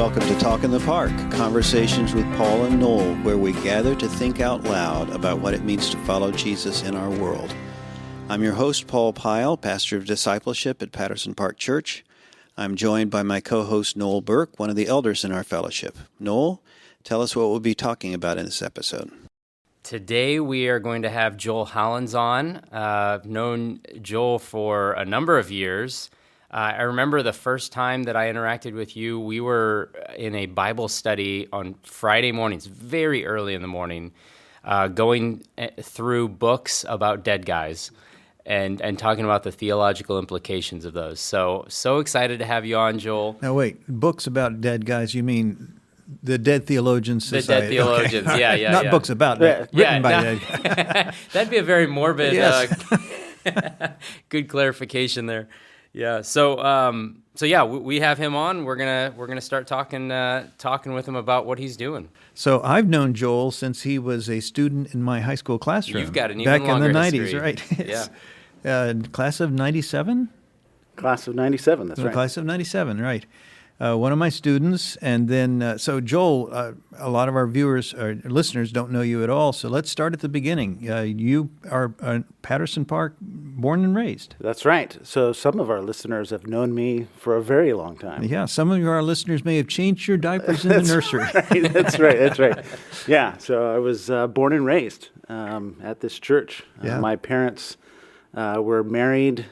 Welcome to Talk in the Park, conversations with Paul and Noel, where we gather to think out loud about what it means to follow Jesus in our world. I'm your host, Paul Pyle, pastor of discipleship at Patterson Park Church. I'm joined by my co-host, Noel Burke, one of the elders in our fellowship. Noel, tell us what we'll be talking about in this episode. Today we are going to have Joel Hollins on. I've known Joel for a number of years. I remember the first time that I interacted with you, we were in a Bible study on Friday mornings, very early in the morning, going through books about dead guys and talking about the theological implications of those. So excited to have you on, Joel. Now wait, books about dead guys, you mean the Dead Theologians Society? The Dead Theologians, okay. yeah. Not books about dead, written by dead guys. That'd be a very morbid, yes. Good clarification there. Yeah. So we have him on. We're gonna start talking with him about what he's doing. So I've known Joel since he was a student in my high school classroom. You've got an even back longer in the history. 90s, right? Yeah. Class of 97? Class of 97, that's right. Class of 97, right. One of my students, and then, so Joel, a lot of our viewers, or listeners don't know you at all, so let's start at the beginning. You are Patterson Park, born and raised. That's right. So some of our listeners have known me for a very long time. Yeah, some of our listeners may have changed your diapers in the nursery. Right. That's right. Yeah, so I was born and raised at this church. Yeah. My parents were married.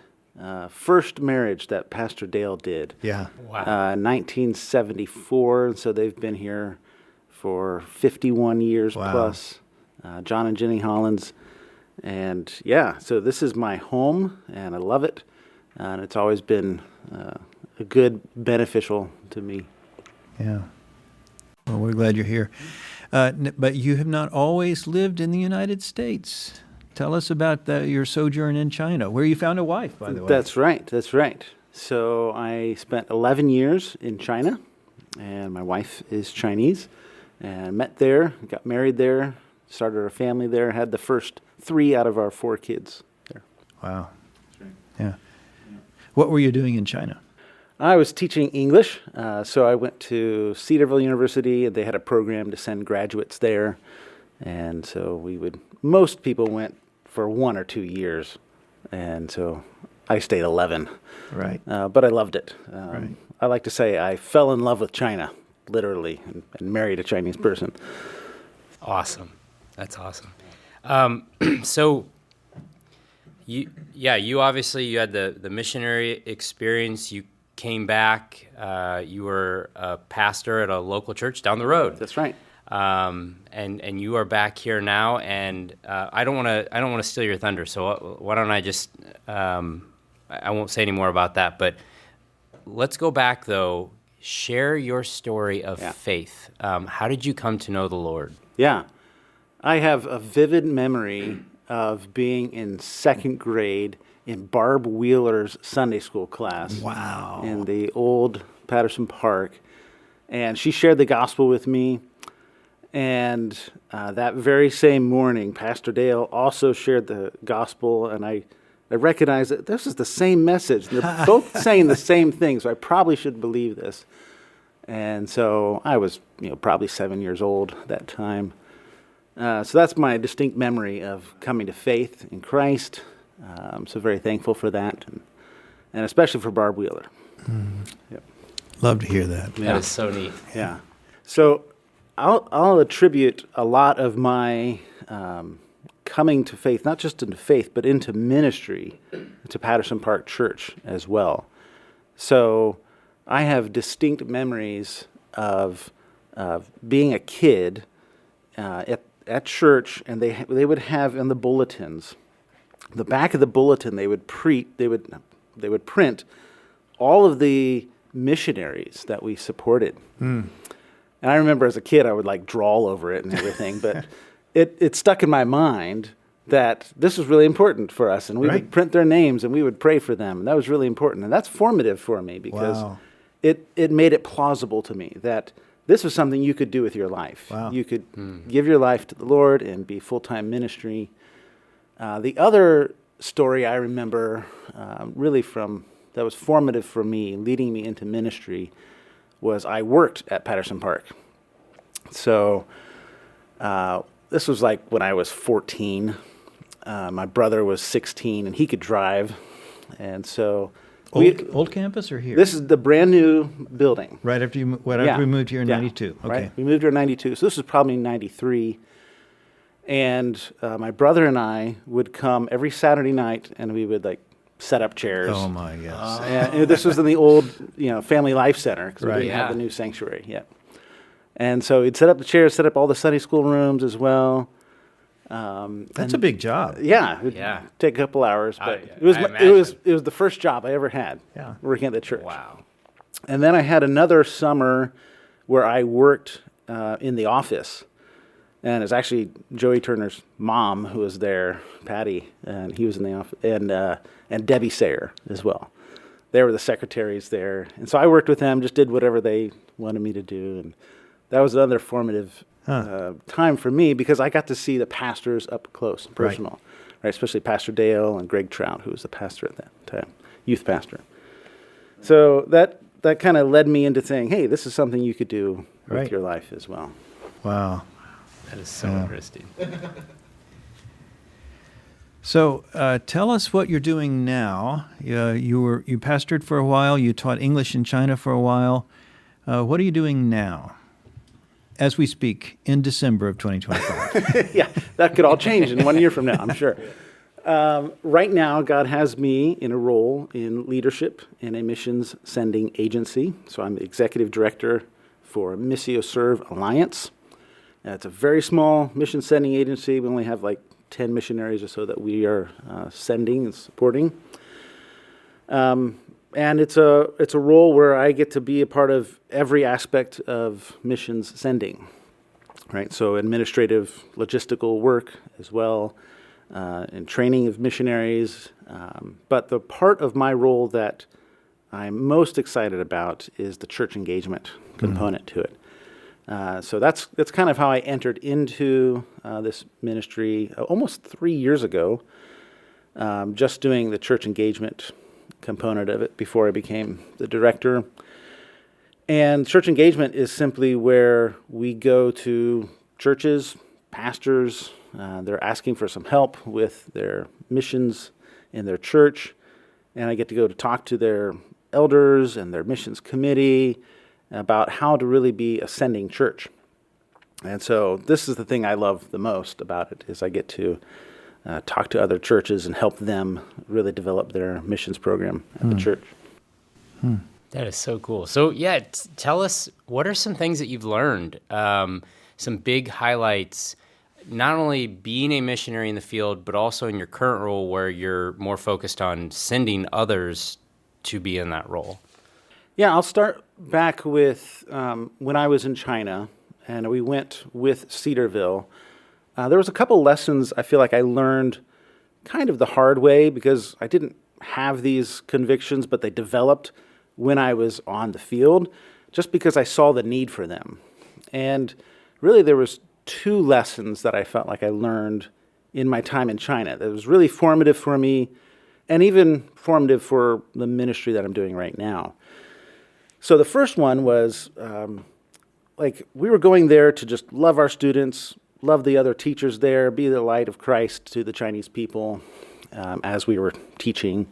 First marriage that Pastor Dale did. Yeah. Wow. 1974, so they've been here for 51 years plus. John and Jenny Hollins. And yeah, so this is my home, and I love it. And it's always been a good, beneficial to me. Yeah. Well, we're glad you're here. But you have not always lived in the United States. Tell us about your sojourn in China, where you found a wife, by the way. That's right. So I spent 11 years in China, and my wife is Chinese, and met there, got married there, started a family there, had the first 3 out of our 4 kids there. Wow. Yeah. What were you doing in China? I was teaching English, so I went to Cedarville University, and they had a program to send graduates there, and so most people went for 1 or 2 years, and so I stayed 11. Right. But I loved it. Right. I like to say I fell in love with China, literally, and married a Chinese person. Awesome. That's awesome. So, you obviously you had the missionary experience. You came back. You were a pastor at a local church down the road. That's right. And you are back here now, and I don't want to steal your thunder. So why don't I just I won't say any more about that. But let's go back though. Share your story of faith. How did you come to know the Lord? Yeah, I have a vivid memory of being in 2nd grade in Barb Wheeler's Sunday school class. Wow. In the old Patterson Park, and she shared the gospel with me. And that very same morning, Pastor Dale also shared the gospel, and I recognized that this is the same message. They're both saying the same thing, so I probably should believe this. And so I was, probably 7 years old at that time. So that's my distinct memory of coming to faith in Christ. I'm so very thankful for that, and especially for Barb Wheeler. Yep. Love to hear that. That is so neat. Yeah. So I'll attribute a lot of my coming to faith, not just into faith, but into ministry, to Patterson Park Church as well. So I have distinct memories of being a kid at church, and they would have in the bulletins, the back of the bulletin, they would print all of the missionaries that we supported. And I remember as a kid, I would drawl over it and everything, but it stuck in my mind that this was really important for us, and we would print their names and we would pray for them, and that was really important. And that's formative for me because it made it plausible to me that this was something you could do with your life. Wow. You could give your life to the Lord and be full-time ministry. The other story I remember really that was formative for me, leading me into ministry, was I worked at Patterson Park. So this was like when I was 14. My brother was 16, and he could drive. And so Old campus or here? this is the brand new building. Right after you Yeah. we moved here in Yeah. '92. Okay. Right. We moved here in '92, so this was probably '93. And my brother and I would come every Saturday night, and we would like set up chairs. Oh my yes. And this was in the old, Family Life Center because we Right. didn't have the Yeah. new sanctuary yet. And so we'd set up the chairs, set up all the Sunday school rooms as well. That's a big job. Yeah, it'd Yeah. take a couple hours, but I it was imagine. it was the first job I ever had. Yeah. Working at the church. Wow. And then I had another summer where I worked in the office. And it's actually Joey Turner's mom who was there, Patty, and he was in the office, and Debbie Sayer as well. They were the secretaries there. And so I worked with them, just did whatever they wanted me to do. And that was another formative time for me because I got to see the pastors up close and personal, right? Especially Pastor Dale and Greg Trout, who was the pastor at that time, youth pastor. So that kind of led me into saying, hey, this is something you could do with Right. your life as well. Wow. That is so interesting. So tell us what you're doing now. You pastored for a while. You taught English in China for a while. What are you doing now, as we speak, in December of 2025? Yeah, that could all change in 1 year from now, I'm sure. Right now, God has me in a role in leadership in a missions sending agency. So I'm the executive director for Missio Serve Alliance. It's a very small mission sending agency. We only have like 10 missionaries or so that we are sending and supporting. And it's a role where I get to be a part of every aspect of missions sending, right? So administrative, logistical work as well, and training of missionaries. But the part of my role that I'm most excited about is the church engagement component to it. So that's kind of how I entered into this ministry almost 3 years ago, just doing the church engagement component of it before I became the director. And church engagement is simply where we go to churches, pastors, they're asking for some help with their missions in their church, and I get to go to talk to their elders and their missions committee about how to really be a sending church. And so this is the thing I love the most about it, is I get to talk to other churches and help them really develop their missions program at the church. That is so cool. So yeah, tell us, what are some things that you've learned? Some big highlights, not only being a missionary in the field, but also in your current role where you're more focused on sending others to be in that role. Yeah, I'll start back with when I was in China, and we went with Cedarville. There was a couple lessons I feel like I learned kind of the hard way because I didn't have these convictions, but they developed when I was on the field, just because I saw the need for them. And really there was two lessons that I felt like I learned in my time in China that was really formative for me, and even formative for the ministry that I'm doing right now. So the first one was, we were going there to just love our students, love the other teachers there, be the light of Christ to the Chinese people as we were teaching.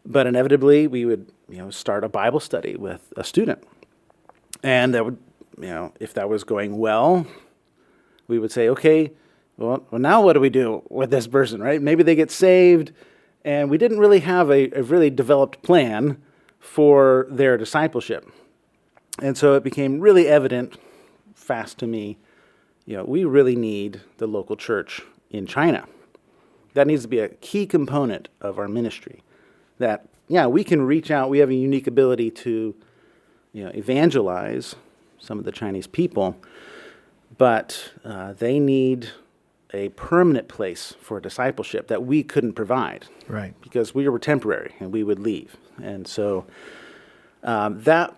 But inevitably, we would, start a Bible study with a student. And that would, if that was going well, we would say, okay, well, now what do we do with this person, right? Maybe they get saved. And we didn't really have a really developed plan for their discipleship. And so it became really evident fast to me, we really need the local church in China. That needs to be a key component of our ministry. That, we can reach out, we have a unique ability to, evangelize some of the Chinese people, but they need a permanent place for discipleship that we couldn't provide. Right. Because we were temporary and we would leave. And so that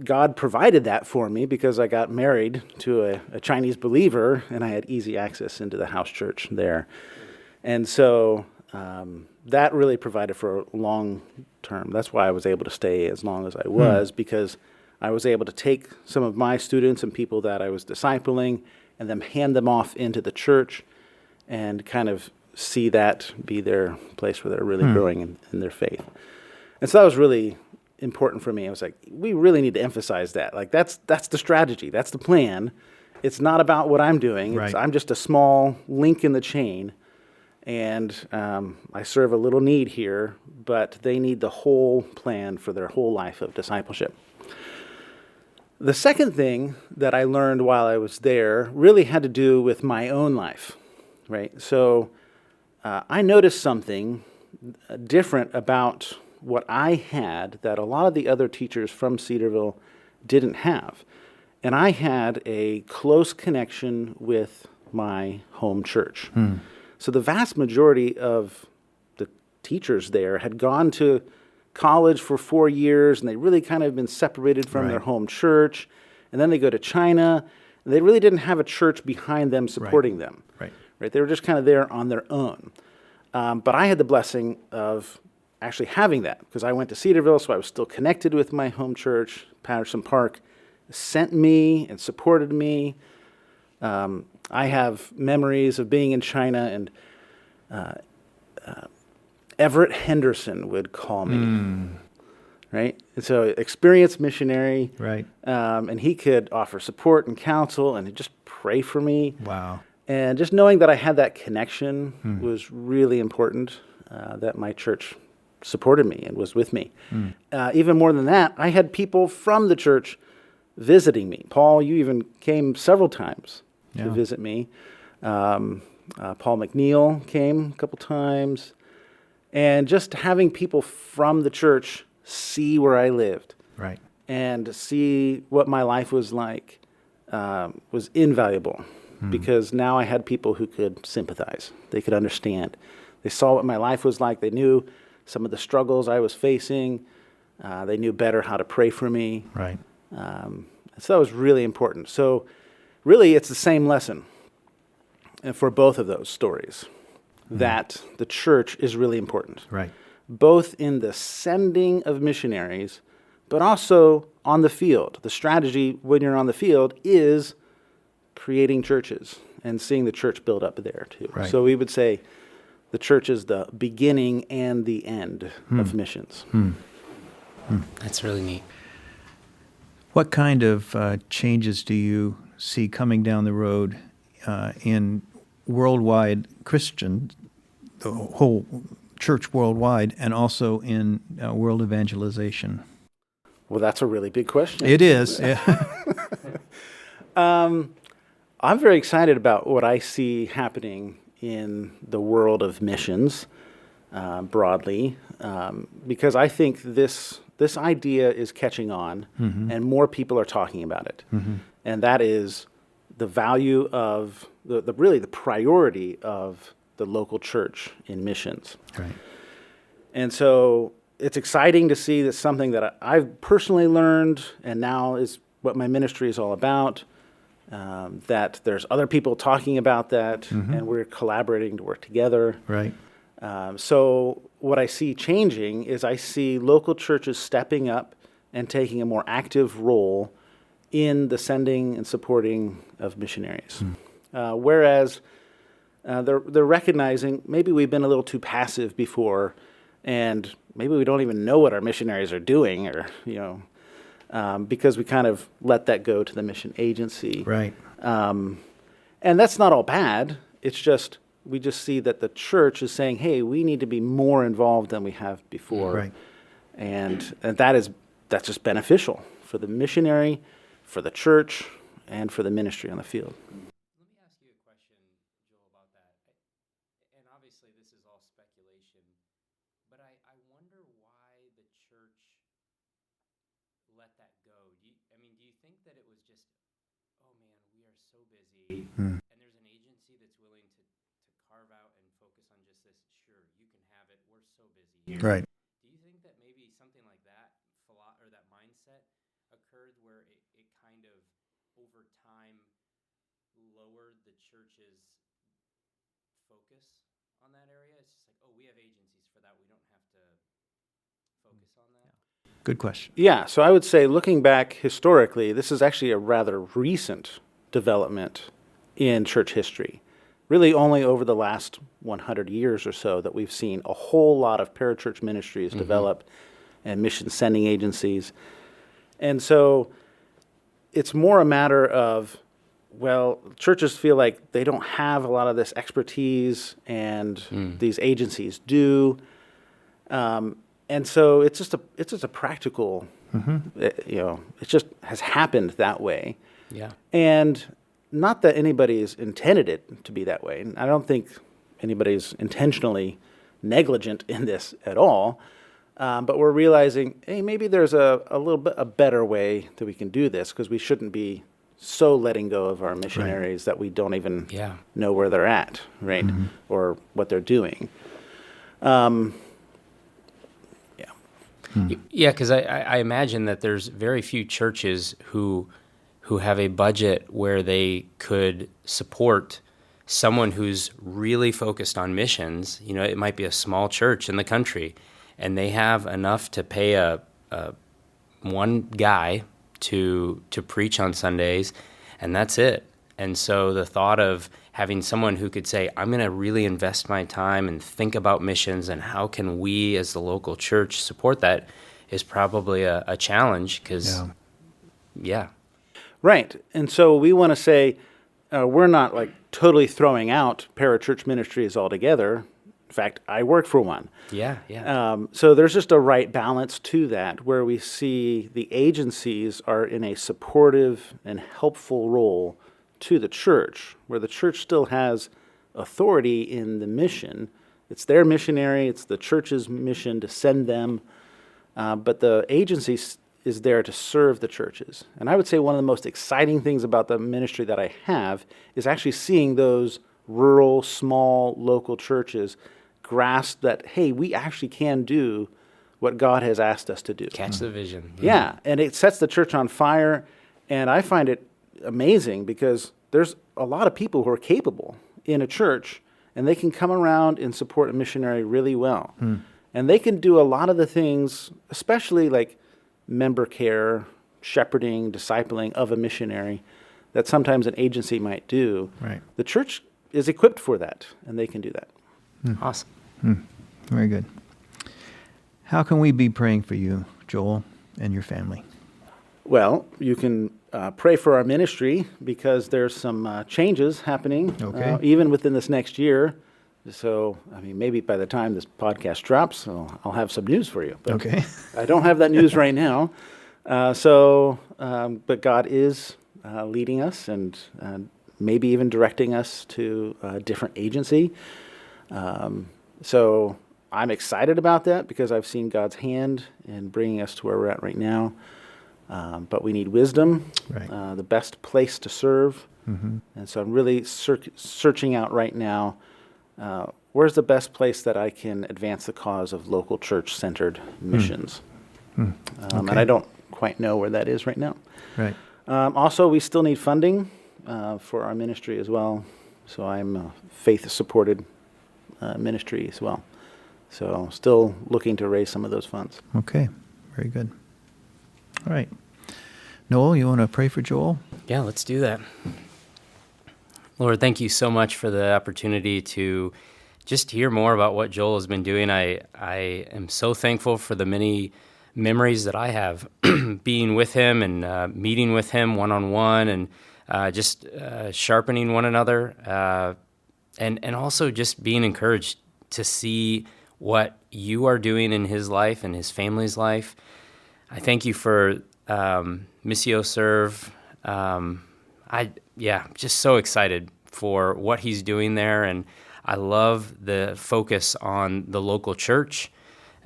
God provided that for me because I got married to a Chinese believer and I had easy access into the house church there. And so that really provided for a long term. That's why I was able to stay as long as I was, because I was able to take some of my students and people that I was discipling and then hand them off into the church and kind of see that be their place where they're really growing in their faith. And so that was really important for me. I was like, we really need to emphasize that. Like, that's the strategy. That's the plan. It's not about what I'm doing. Right. I'm just a small link in the chain. And I serve a little need here, but they need the whole plan for their whole life of discipleship. The second thing that I learned while I was there really had to do with my own life, right? So I noticed something different about what I had that a lot of the other teachers from Cedarville didn't have. And I had a close connection with my home church. So the vast majority of the teachers there had gone to college for 4 years, and they really kind of been separated from their home church. And then they go to China, and they really didn't have a church behind them supporting them. Right? They were just kind of there on their own. But I had the blessing of actually having that, because I went to Cedarville, so I was still connected with my home church. Patterson Park sent me and supported me. I have memories of being in China, and Everett Henderson would call me, right? And so experienced missionary, Right. And he could offer support and counsel and just pray for me. Wow. And just knowing that I had that connection was really important, that my church supported me and was with me. Even more than that, I had people from the church visiting me. Paul, you even came several times to visit me. Paul McNeil came a couple times. And just having people from the church see where I lived, Right. and see what my life was like was invaluable, because now I had people who could sympathize. They could understand. They saw what my life was like. They knew some of the struggles I was facing. They knew better how to pray for me. Right. So that was really important. So really, it's the same lesson for both of those stories, that the church is really important, Right. both in the sending of missionaries, but also on the field. The strategy when you're on the field is creating churches and seeing the church build up there too. Right. So we would say the church is the beginning and the end of missions. That's really neat. What kind of changes do you see coming down the road in worldwide Christian, the whole church worldwide, and also in world evangelization? Well, that's a really big question. It is. Yeah. I'm very excited about what I see happening in the world of missions broadly, because I think this idea is catching on, and more people are talking about it. And that is the value of really the priority of the local church in missions. Right. And so it's exciting to see that something that I've personally learned, and now is what my ministry is all about, that there's other people talking about that, and we're collaborating to work together. Right. So what I see changing is I see local churches stepping up and taking a more active role in the sending and supporting of missionaries. Whereas they're recognizing maybe we've been a little too passive before, and maybe we don't even know what our missionaries are doing, or because we kind of let that go to the mission agency. Right. And that's not all bad. It's just we just see that the church is saying, "Hey, we need to be more involved than we have before," Right. and that's just beneficial for the missionary, for the church, and for the ministry on the field. Let me ask you a question, Joel, about that. And obviously, this is all speculation, but I wonder why the church let that go. Do you think that it was just, oh man, we are so busy, and there's an agency that's willing to carve out and focus on just this? Sure, you can have it. We're so busy here. Right. Do you think that maybe something like that, or that mindset, occurred where it kind of over time lowered the church's focus on that area? It's just like, oh, we for that we don't have to focus on that? Good question. Yeah, so I would say looking back historically, this is actually a rather recent development in church history. Really only over the last 100 years or so that we've seen a whole lot of parachurch ministries develop and mission sending agencies. And so it's more a matter of, well, churches feel like they don't have a lot of this expertise, and these agencies do. And so it's just a practical, it just has happened that way. Yeah. And not that anybody's intended it to be that way. I don't think anybody's intentionally negligent in this at all. But we're realizing, hey, maybe there's a little bit a better way that we can do this, because we shouldn't be so letting go of our missionaries that we don't even know where they're at, right? Or what they're doing. Yeah, because I imagine that there's very few churches who have a budget where they could support someone who's really focused on missions. You know, it might be a small church in the country, and they have enough to pay a one guy to preach on Sundays, and that's it. And so the thought of having someone who could say, I'm going to really invest my time and think about missions and how can we as the local church support that, is probably a challenge, because, Right. And so we want to say we're not like totally throwing out parachurch ministries altogether. In fact, I work for one. So there's just a right balance to that, where we see the agencies are in a supportive and helpful role to the church, where the church still has authority in the mission. It's their missionary, it's the church's mission to send them, but the agency is there to serve the churches. And I would say one of the most exciting things about the ministry that I have is actually seeing those rural, small, local churches grasp that, hey, we actually can do what God has asked us to do. Catch the vision. Yeah, and it sets the church on fire, and I find it amazing because there's a lot of people who are capable in a church, and they can come around and support a missionary really well. And they can do a lot of the things, especially like member care, shepherding, discipling of a missionary, that sometimes an agency might do. Right. The church is equipped for that, and they can do that. Awesome. Very good. How can we be praying for you, Joel, and your family? Well, you can pray for our ministry, because there's some changes happening, even within this next year. So, I mean, maybe by the time this podcast drops, I'll have some news for you. But I don't have that news right now. But God is leading us and maybe even directing us to a different agency. So I'm excited about that, because I've seen God's hand in bringing us to where we're at right now. But we need wisdom, the best place to serve. And so I'm really searching out right now, where's the best place that I can advance the cause of local church-centered missions. And I don't quite know where that is right now. Right. Also, we still need funding for our ministry as well. So I'm a faith-supported ministry as well. So still looking to raise some of those funds. Okay. Very good. All right. Noel, you want to pray for Joel? Yeah, let's do that. Lord, thank you so much for the opportunity to just hear more about what Joel has been doing. I am so thankful for the many memories that I have being with him and meeting with him one-on-one, and just sharpening one another, and also just being encouraged to see what you are doing in his life and his family's life. I thank you for Missio Serve. Just so excited for what he's doing there, and I love the focus on the local church,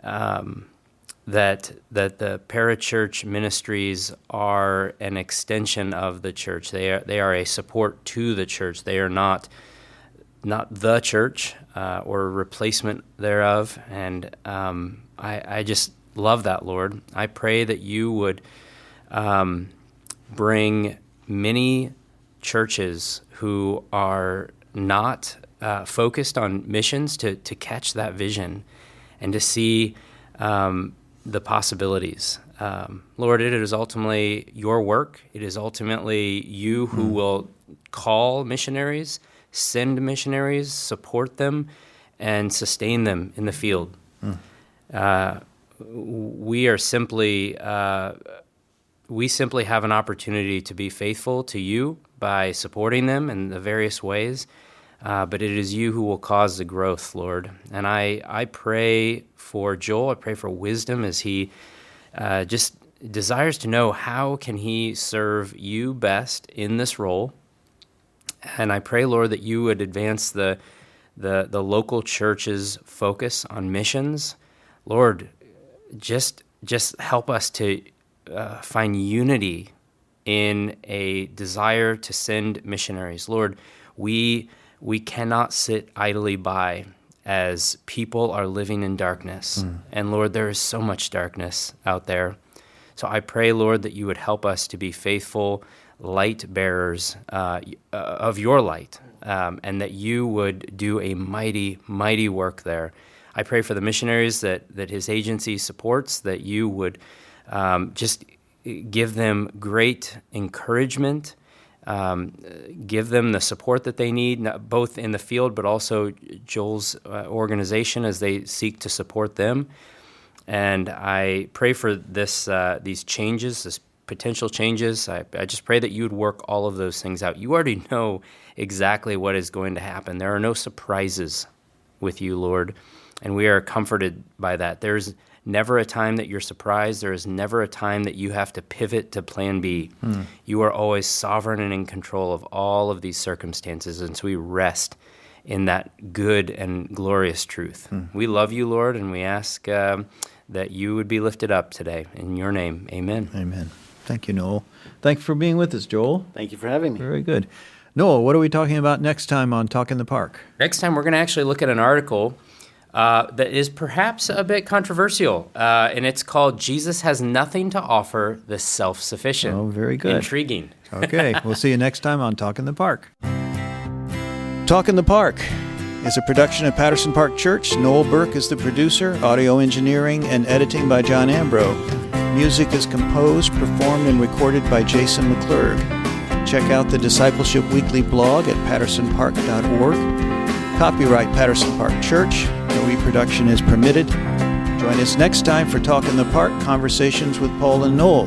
that the parachurch ministries are an extension of the church. They are a support to the church. They are not the church or a replacement thereof, and I just love that, Lord. I pray that you would bring many churches who are not focused on missions to catch that vision and to see the possibilities. Lord, it is ultimately your work. It is ultimately you who will call missionaries, send missionaries, support them, and sustain them in the field. We simply have an opportunity to be faithful to you by supporting them in the various ways, but it is you who will cause the growth, Lord. And I pray for Joel. I pray for wisdom as he just desires to know how can he serve you best in this role. And I pray, Lord, that you would advance the local church's focus on missions. Lord, just help us to find unity in a desire to send missionaries. Lord, we cannot sit idly by as people are living in darkness. And Lord, there is so much darkness out there. So I pray, Lord, that you would help us to be faithful light bearers of your light, and that you would do a mighty, mighty work there. I pray for the missionaries that his agency supports, that you would just give them great encouragement, give them the support that they need, both in the field but also Joel's organization as they seek to support them. And I pray for these changes, this potential changes. I just pray that you would work all of those things out. You already know exactly what is going to happen. There are no surprises with you, Lord, and we are comforted by that. There's never a time that you're surprised. There is never a time that you have to pivot to plan B. You are always sovereign and in control of all of these circumstances, and so we rest in that good and glorious truth. We love you, Lord, and we ask that you would be lifted up today. In your name, amen. Amen. Thank you, Noel. Thanks for being with us, Joel. Thank you for having me. Very good. Noel, what are we talking about next time on Talk in the Park? Next time, we're going to actually look at an article that is perhaps a bit controversial, and it's called Jesus Has Nothing to Offer the Self-Sufficient. Oh, very good. Intriguing. Okay, we'll see you next time on Talk in the Park. Talk in the Park is a production of Patterson Park Church. Noel Burke is the producer, audio engineering and editing by John Ambrose. Music is composed, performed, and recorded by Jason McClurg. Check out the Discipleship Weekly blog at pattersonpark.org. Copyright Patterson Park Church. No reproduction is permitted. Join us next time for Talk in the Park, Conversations with Paul and Noel.